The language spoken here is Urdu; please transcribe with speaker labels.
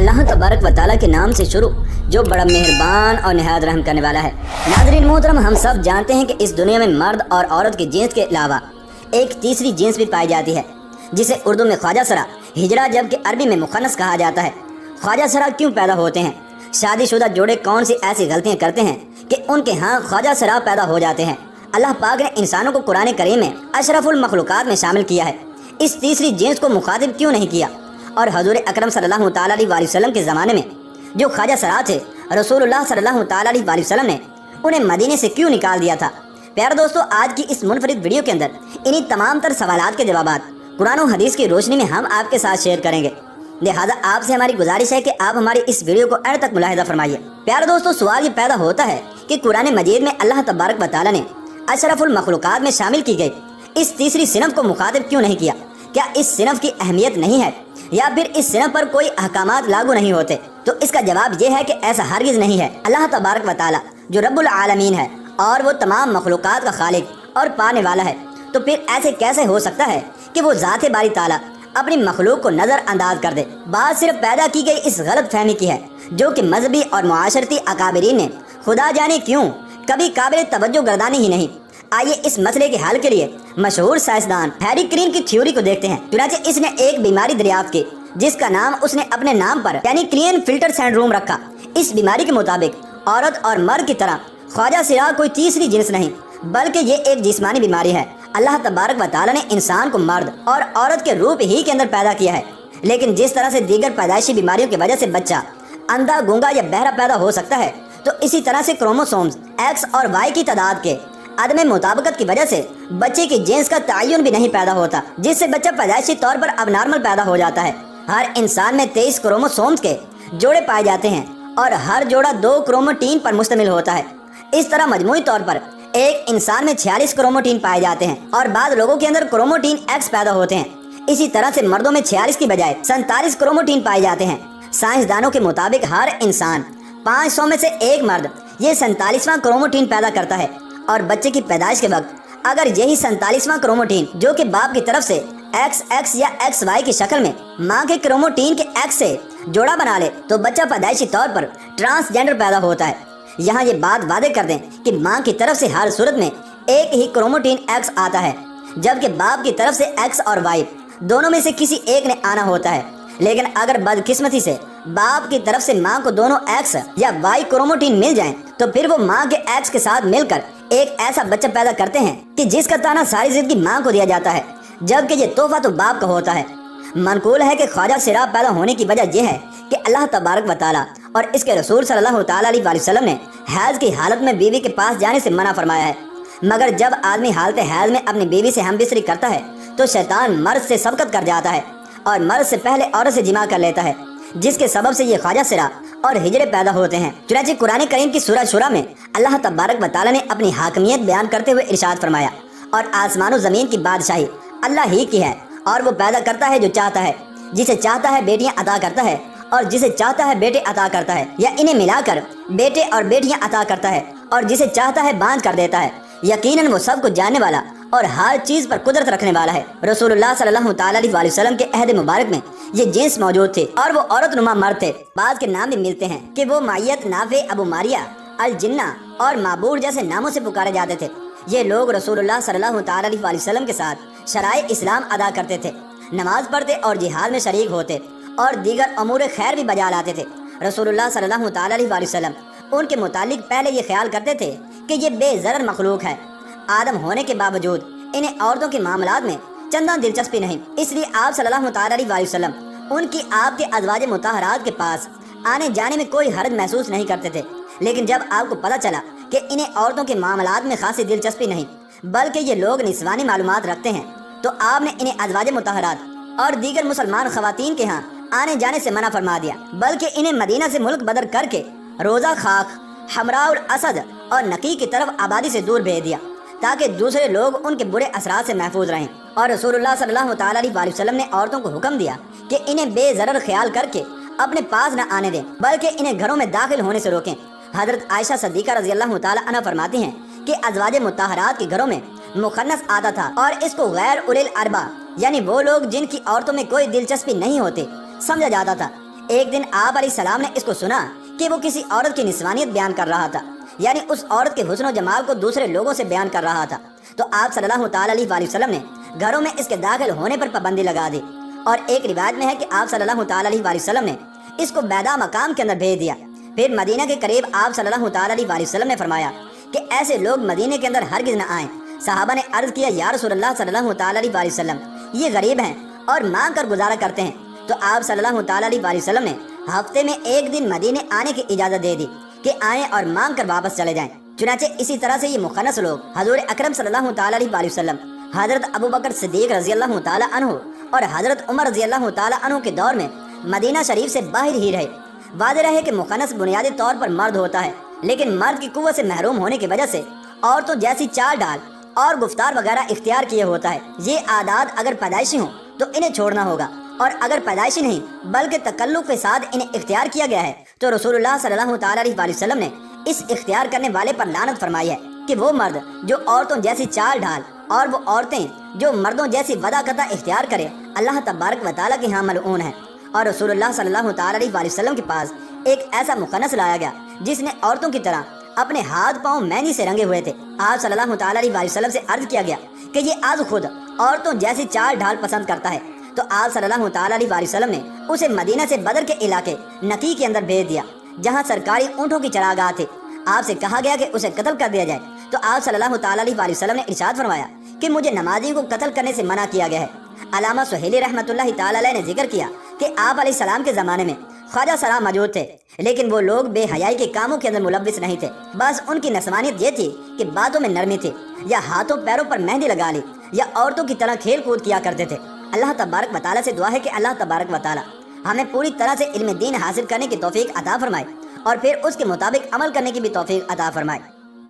Speaker 1: اللہ تبارک و تعالیٰ کے نام سے شروع جو بڑا مہربان اور نہایت رحم کرنے والا ہے۔ ناظرین محترم، ہم سب جانتے ہیں کہ اس دنیا میں مرد اور عورت کی جنس کے علاوہ ایک تیسری جنس بھی پائی جاتی ہے جسے اردو میں خواجہ سرا ہجڑا جبکہ عربی میں مخنث کہا جاتا ہے۔ خواجہ سرا کیوں پیدا ہوتے ہیں؟ شادی شدہ جوڑے کون سی ایسی غلطیاں کرتے ہیں کہ ان کے ہاں خواجہ سرا پیدا ہو جاتے ہیں؟ اللہ پاک نے انسانوں کو قرآن کریم میں اشرف المخلوقات میں شامل کیا ہے، اس تیسری جنس کو مخاطب کیوں نہیں کیا؟ اور حضور اکرم صلی اللہ تعالیٰ علیہ وسلم کے زمانے میں جو خواجہ سرا تھے، رسول اللہ صلی اللہ تعالیٰ علیہ وسلم نے انہیں مدینے سے کیوں نکال دیا تھا؟ پیارے دوستو، آج کی اس منفرد ویڈیو کے اندر انہی تمام تر سوالات کے جوابات قرآن و حدیث کی روشنی میں ہم آپ کے ساتھ شیئر کریں گے، لہٰذا آپ سے ہماری گزارش ہے کہ آپ ہماری اس ویڈیو کو اینڈ تک ملاحظہ فرمائیے۔ پیارے دوستو، سوال یہ پیدا ہوتا ہے کہ قرآن مجید میں اللہ تبارک و تعالیٰ نے اشرف المخلوقات میں شامل کی گئی اس تیسری صنف کو مخاطب کیوں نہیں کیا؟ کیا اس صنف کی اہمیت نہیں ہے یا پھر اس صنف پر کوئی احکامات لاگو نہیں ہوتے؟ تو اس کا جواب یہ ہے کہ ایسا ہرگز نہیں ہے۔ اللہ تبارک و تعالیٰ جو رب العالمین ہے اور وہ تمام مخلوقات کا خالق اور پانے والا ہے، تو پھر ایسے کیسے ہو سکتا ہے کہ وہ ذات باری تعالیٰ اپنی مخلوق کو نظر انداز کر دے؟ بات صرف پیدا کی گئی اس غلط فہمی کی ہے جو کہ مذہبی اور معاشرتی اکابرین نے خدا جانے کیوں کبھی قابل توجہ گردانی ہی نہیں۔ آئیے اس مسئلے کے حل کے لیے مشہور سائنسدان ہیری کرین کی تھیوری کو دیکھتے ہیں۔ چنانچہ اس نے ایک بیماری دریافت کی جس کا نام اس نے اپنے نام پر یعنی کلین فلٹر سنڈروم رکھا۔ اس بیماری کے مطابق عورت اور مرد کی طرح خواجہ سرا کوئی تیسری جنس نہیں بلکہ یہ ایک جسمانی بیماری ہے۔ اللہ تبارک و تعالیٰ نے انسان کو مرد اور عورت کے روپ ہی کے اندر پیدا کیا ہے، لیکن جس طرح سے دیگر پیدائشی بیماریوں کی وجہ سے بچہ اندھا، گونگا یا بہرا پیدا ہو سکتا ہے، تو اسی طرح سے کروموسومز ایکس اور وائی کی تعداد کے عدم مطابقت کی وجہ سے بچے کی جنس کا تعین بھی نہیں پیدا ہوتا، جس سے بچہ پیدائشی طور پر اب نارمل پیدا ہو جاتا ہے۔ ہر انسان میں 23 کروموسومز کے جوڑے پائے جاتے ہیں اور ہر جوڑا 2 کروموٹین پر مشتمل ہوتا ہے۔ اس طرح مجموعی طور پر ایک انسان میں 46 کروموٹین پائے جاتے ہیں اور بعض لوگوں کے اندر کروموٹین ایکس پیدا ہوتے ہیں۔ اسی طرح سے مردوں میں 46 کی بجائے 47 کروموٹین پائے جاتے ہیں۔ سائنسدانوں کے مطابق ہر انسان 500 میں سے ایک مرد یہ 47واں کروموٹین پیدا کرتا ہے، اور بچے کی پیدائش کے وقت اگر یہی 47واں کروموٹین جو کہ باپ کی طرف سے ایکس ایکس یا ایکس وائی کی شکل میں ماں کے کروموٹین کے ایکس سے جوڑا بنا لے تو بچہ پیدائشی طور پر ٹرانسجینڈر پیدا ہوتا ہے۔ یہاں یہ بات واضح کر دیں کہ ماں کی طرف سے ہر صورت میں ایک ہی کروموٹین ایکس آتا ہے، جبکہ باپ کی طرف سے ایکس اور وائی دونوں میں سے کسی ایک نے آنا ہوتا ہے۔ لیکن اگر بدقسمتی سے باپ کی طرف سے ماں کو دونوں ایکس یا وائی کروموٹین مل جائیں تو پھر وہ ماں کے ایکس کے ساتھ مل کر ایک ایسا بچہ پیدا کرتے ہیں کہ جس کا تانا ساری زندگی ماں کو دیا جاتا ہے، جبکہ یہ تحفہ تو باپ کا ہوتا ہے۔ منقول ہے کہ خواجہ سرا پیدا ہونے کی وجہ یہ ہے کہ اللہ تبارک و تعالیٰ اور اس کے رسول صلی اللہ تعالیٰ علیہ وسلم نے حیض کی حالت میں بیوی کے پاس جانے سے منع فرمایا ہے، مگر جب آدمی حالت حیض میں اپنی بیوی سے ہم بستری کرتا ہے تو شیطان مرد سے سبقت کر جاتا ہے اور مرد سے پہلے عورت سے جماع کر لیتا ہے، جس کے سبب سے یہ خواجہ سرا اور ہجڑے پیدا ہوتے ہیں۔ چنانچہ قرآن کریم کی سورہ شورى میں اللہ تبارک و تعالیٰ نے اپنی حاکمیت بیان کرتے ہوئے ارشاد فرمایا، اور آسمان و زمین کی بادشاہی اللہ ہی کی ہے، اور وہ پیدا کرتا ہے جو چاہتا ہے، جسے چاہتا ہے بیٹیاں عطا کرتا ہے اور جسے چاہتا ہے بیٹے عطا کرتا ہے، یا انہیں ملا کر بیٹے اور بیٹیاں عطا کرتا ہے، اور جسے چاہتا ہے باندھ کر دیتا ہے۔ یقیناً وہ سب کو جاننے والا اور ہر چیز پر قدرت رکھنے والا ہے۔ رسول اللہ صلی اللہ تعالیٰ علیہ وسلم کے عہد مبارک میں یہ جنس موجود تھے اور وہ عورت نما مرد تھے۔ بعض کے نام بھی ملتے ہیں کہ وہ مائیت، نافع، ابو ماریہ، الجنہ اور معبور جیسے ناموں سے پکارے جاتے تھے۔ یہ لوگ رسول اللہ صلی اللہ تعالیٰ علیہ وسلم کے ساتھ شرائع اسلام ادا کرتے تھے، نماز پڑھتے اور جہاد میں شریک ہوتے اور دیگر امور خیر بھی بجا لاتے تھے۔ رسول اللہ صلی اللہ تعالیٰ علیہ وسلم ان کے متعلق پہلے یہ خیال کرتے تھے کہ یہ بے ضرر مخلوق ہے، آدم ہونے کے باوجود انہیں عورتوں کے معاملات میں چندان دلچسپی نہیں، اس لیے آپ صلی اللہ تعالیٰ علیہ وسلم ان کی آپ کے ازواج مطہرات کے پاس آنے جانے میں کوئی حرج محسوس نہیں کرتے تھے۔ لیکن جب آپ کو پتہ چلا کہ انہیں عورتوں کے معاملات میں خاصی دلچسپی نہیں بلکہ یہ لوگ نسوانی معلومات رکھتے ہیں، تو آپ نے انہیں ازواج مطہرات اور دیگر مسلمان خواتین کے ہاں آنے جانے سے منع فرما دیا، بلکہ انہیں مدینہ سے ملک بدر کر کے روزہ خاک، حمراء الاسد اور نقی کی طرف آبادی سے دور بھیج دیا تاکہ دوسرے لوگ ان کے برے اثرات سے محفوظ رہیں۔ اور رسول اللہ صلی اللہ تعالیٰ علیہ وسلم نے عورتوں کو حکم دیا کہ انہیں بے ضرر خیال کر کے اپنے پاس نہ آنے دیں بلکہ انہیں گھروں میں داخل ہونے سے روکیں۔ حضرت عائشہ صدیقہ رضی اللہ تعالیٰ عنہ فرماتی ہیں کہ ازواج مطہرات کے گھروں میں مخنث آتا تھا اور اس کو غیر اولل اربا یعنی وہ لوگ جن کی عورتوں میں کوئی دلچسپی نہیں ہوتی سمجھا جاتا تھا۔ ایک دن آپ علیہ السلام نے اس کو سنا کہ وہ کسی عورت کی نسوانیت بیان کر رہا تھا، یعنی اس عورت کے حسن و جمال کو دوسرے لوگوں سے بیان کر رہا تھا۔ تو آپ صلی اللہ تعالیٰ علیہ وآلہ وسلم نے گھروں میں اس کے داخل ہونے پر پابندی لگا دی، اور ایک روایت میں ہے کہ آپ صلی اللہ تعالیٰ علیہ وآلہ وسلم نے اس کو بیدا مقام کے اندر بھیج دیا۔ پھر مدینہ کے قریب آپ صلی اللہ تعالیٰ علیہ وآلہ وسلم نے فرمایا کہ ایسے لوگ مدینہ کے اندر ہرگز نہ آئیں۔ صحابہ نے عرض کیا یا رسول اللہ صلی اللہ تعالیٰ علیہ وآلہ وسلم، یہ غریب ہیں اور مانگ کر گزارا کرتے ہیں۔ تو آپ صلی اللہ تعالیٰ علیہ وآلہ وسلم نے ہفتے میں ایک دن مدینے آنے کی اجازت دے دی کہ آئیں اور مانگ کر واپس چلے جائیں۔ چنانچہ اسی طرح سے یہ مخنث لوگ حضور اکرم صلی اللہ تعالیٰ علیہ وآلہ وسلم، حضرت ابو بکر صدیق رضی اللہ تعالیٰ عنہ اور حضرت عمر رضی اللہ تعالیٰ عنہ کے دور میں مدینہ شریف سے باہر ہی رہے۔ واضح رہے کہ مخنث بنیادی طور پر مرد ہوتا ہے، لیکن مرد کی قوت سے محروم ہونے کی وجہ سے عورتوں جیسی چال ڈال اور گفتار وغیرہ اختیار کیے ہوتا ہے۔ یہ عادات اگر پیدائشی ہوں تو انہیں چھوڑنا ہوگا، اور اگر پیدائشی نہیں بلکہ تکلف کے ساتھ انہیں اختیار کیا گیا ہے تو رسول اللہ صلی اللہ تعالیٰ علیہ وآلہ وسلم نے اس اختیار کرنے والے پر لعنت فرمائی ہے کہ وہ مرد جو عورتوں جیسی چال ڈھال اور وہ عورتیں جو مردوں جیسی وضاقتہ اختیار کرے، اللہ تبارک و تعالیٰ کے ہاں ملعون ہے۔ اور رسول اللہ صلی اللہ تعالیٰ علیہ وآلہ وسلم کے پاس ایک ایسا مخنث لایا گیا جس نے عورتوں کی طرح اپنے ہاتھ پاؤں مہندی سے رنگے ہوئے تھے۔ آپ صلی اللہ تعالیٰ علیہ وآلہ وسلم سے عرض کیا گیا کہ یہ آج خود عورتوں جیسی چال ڈھال پسند کرتا ہے، تو آپ صلی اللہ تعالیٰ علیہ وآلہ وسلم نے اسے مدینہ سے بدر کے علاقے نقی کے اندر بھیج دیا، جہاں سرکاری اونٹوں کی چراگاہ تھی۔ آپ سے کہا گیا کہ اسے قتل کر دیا جائے، تو آپ صلی اللہ تعالیٰ علیہ وآلہ وسلم نے ارشاد فرمایا کہ مجھے نمازی کو قتل کرنے سے منع کیا گیا ہے۔ علامہ سہیلی رحمۃ اللہ تعالیٰ علیہ نے ذکر کیا کہ آپ علیہ السلام کے زمانے میں خواجہ سرا موجود تھے، لیکن وہ لوگ بے حیائی کے کاموں کے اندر ملوث نہیں تھے۔ بس ان کی نسوانیت یہ تھی کہ باتوں میں نرمی تھی، یا ہاتھوں پیروں پر مہندی لگا لی، یا عورتوں کی طرح کھیل کود کیا کرتے تھے۔ اللہ تبارک و تعالیٰ سے دعا ہے کہ اللہ تبارک و تعالیٰ ہمیں پوری طرح سے علم دین حاصل کرنے کی توفیق عطا فرمائے، اور پھر اس کے مطابق عمل کرنے کی بھی توفیق عطا فرمائے۔